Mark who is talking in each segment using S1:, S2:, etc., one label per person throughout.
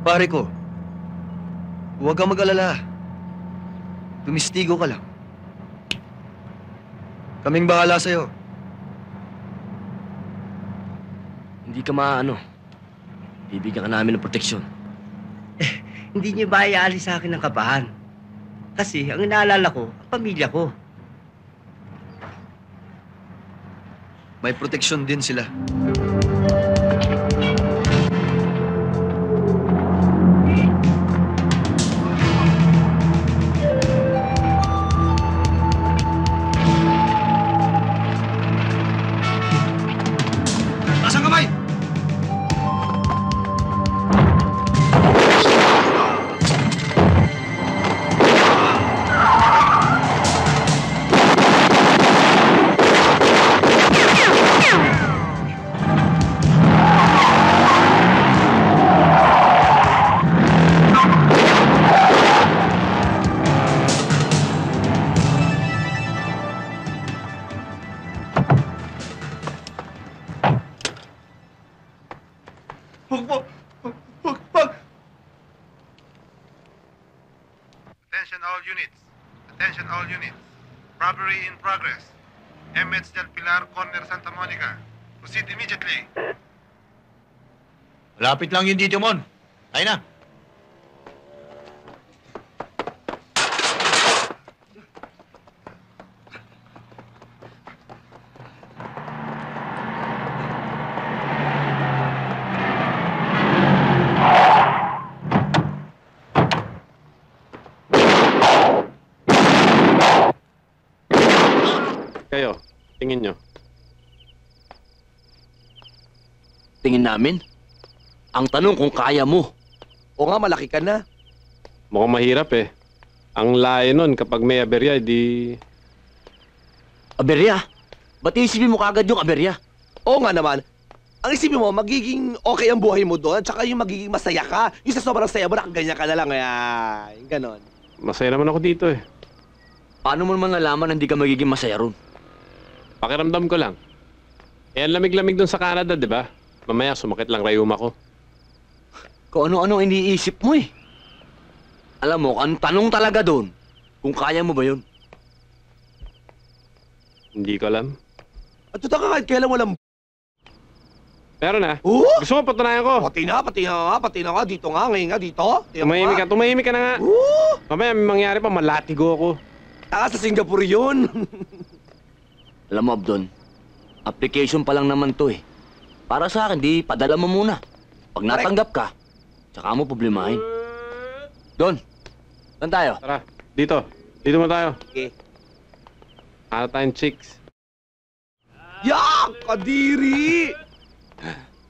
S1: Pare ko, huwag kang mag-alala. Tumistigo ka lang. Kaming bahala sa'yo.
S2: Hindi ka maano. Bibigyan ka namin ng proteksyon.
S3: Hindi niyo ba iaalis sa akin ng kabahan? Kasi ang inaalala ko, ang pamilya ko.
S1: May proteksyon din sila. Taas ang kamay!
S4: Attention all units. Attention all units. Robbery in progress. MH del Pilar, corner Santa Monica. Proceed immediately.
S5: Malapit lang yung dito, Mon. Tayo na.
S6: Kayo, tingin nyo.
S2: Tingin namin? Ang tanong kung kaya mo.
S7: O nga, malaki ka na.
S6: Mukhang mahirap eh. Ang layo nun kapag may aberya, di...
S2: Aberya? Ba't isipin mo kagad yung aberya?
S7: Oo nga naman. Ang isipin mo, magiging okay ang buhay mo doon, tsaka yung magiging masaya ka. Yung sa sobrang saya mo, nakaganyan ka na lang. Yung ganon.
S6: Masaya naman ako dito eh.
S2: Paano mo naman nalaman na hindi ka magiging masaya ron?
S6: Pakiramdam ko lang. Eh, ang lamig-lamig dun sa Canada, di ba? Mamaya sumakit lang rayuma ko.
S2: Kung ano-ano iniisip mo eh. Alam mo, ang tanong talaga doon, kung kaya mo ba yun?
S6: Hindi ko alam.
S7: At ito ka kahit kailan walang...
S6: Pero na. Gusto mo patunayan ko?
S7: Pati na nga. Dito nga, ngayon nga, dito.
S6: Tumahimik ka na nga. Mamaya may mangyari pa, malatigo ako.
S7: Taka sa Singapore yun.
S2: Alam mo, Abdon, application pa lang naman to eh. Para sa akin, di padala mo muna. Pag natanggap ka, tsaka mo problemahin. Don, saan tayo?
S6: Tara, dito. Dito mo tayo.
S7: Okay.
S6: Hanap tayong chicks.
S7: Yak! Kadiri!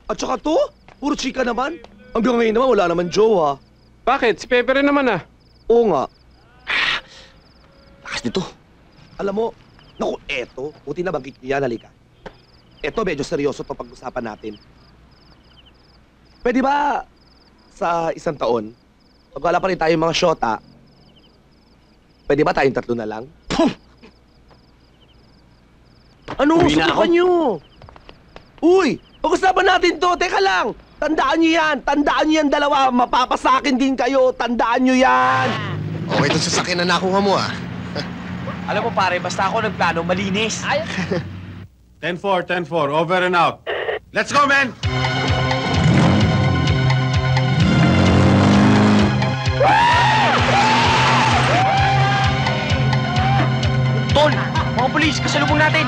S7: At saka to, puro chika naman. Hanggang ngayon naman, wala naman jowa.
S6: Bakit? Si Pepe rin naman ah.
S7: Oo nga.
S2: Lakas nito.
S7: Alam mo, naku, eto, buti na bagit niya, halika. Eto, medyo seryoso to pag-usapan natin. Pwede ba sa isang taon, pag wala pa rin tayong mga syota, pwede ba tayong 3 na lang? Ano?
S2: Uwi na
S7: Subukan
S2: ako.
S7: nyo! Uy! Pag-usapan natin to! Teka lang! Tandaan nyo yan! Tandaan nyo yan, dalawa! Mapapasakin din kayo! Tandaan nyo yan!
S5: Okay, itong sasakyan na nakuha mo, ah.
S8: Alam mo pare, basta ako nagplano, malinis.
S4: 10-4, 10-4. Over and out. Let's go, man!
S8: Tol, mga polis, kasalubong natin.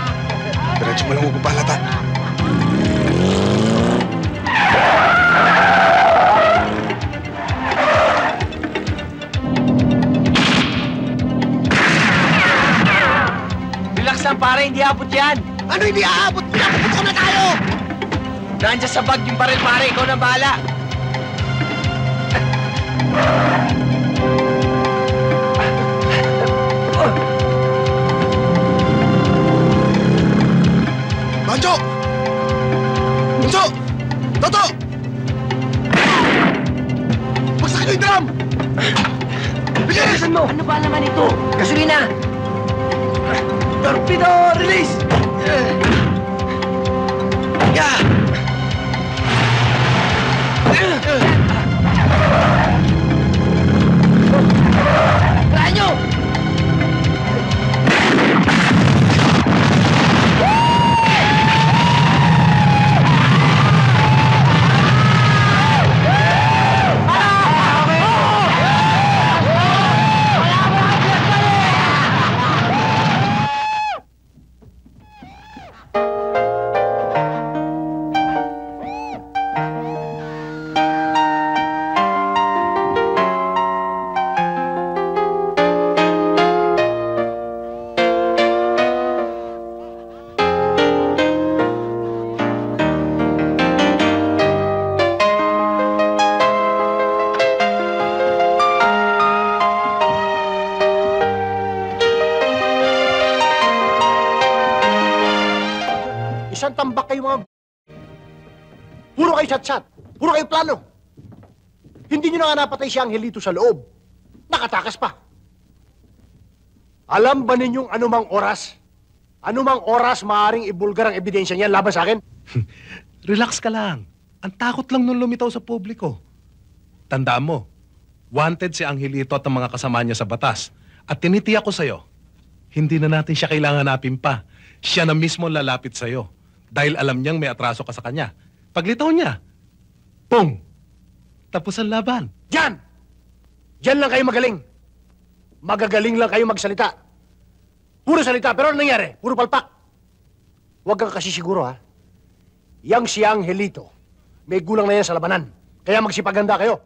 S5: Diretso mo lang huwag palata.
S8: Relax lang pare, hindi abot yan.
S5: Ano hindi aabot? Pinapuputo na tayo!
S8: Nandiyan sa bag yung baril pare, ikaw na bahala.
S5: Banjo! Bunso! Toto! Bagsakin yung drum! Bilis!
S8: Bilisan mo! Ano ba naman ito? Gasolina!
S7: Torpedo! Release!
S5: Yeah!
S9: Isang tambak kayo mga... Puro kayo chat-chat. Puro kayo plano. Hindi nyo na nga napatay si Angelito sa loob. Nakatakas pa. Alam ba ninyong anumang oras maaaring ibulgar ang ebidensya niyan laban sa akin?
S10: Relax ka lang. Ang takot lang nung lumitaw sa publiko. Tandaan mo, wanted si Angelito at ang mga kasama niya sa batas. At tinitiyak ko sa'yo, hindi na natin siya kailangan hanapin pa. Siya na mismo lalapit sa'yo. Dahil alam niyang may atraso ka sa kanya. Paglitaw niya, pong! Tapos ang laban.
S9: Diyan! Diyan lang kayo magaling. Magagaling lang kayo magsalita. Puro salita, pero ano nangyari? Puro palpak. Huwag kang kasi siguro, ha? Yang si Angelito, may gulang na yan sa labanan. Kaya magsipaganda kayo.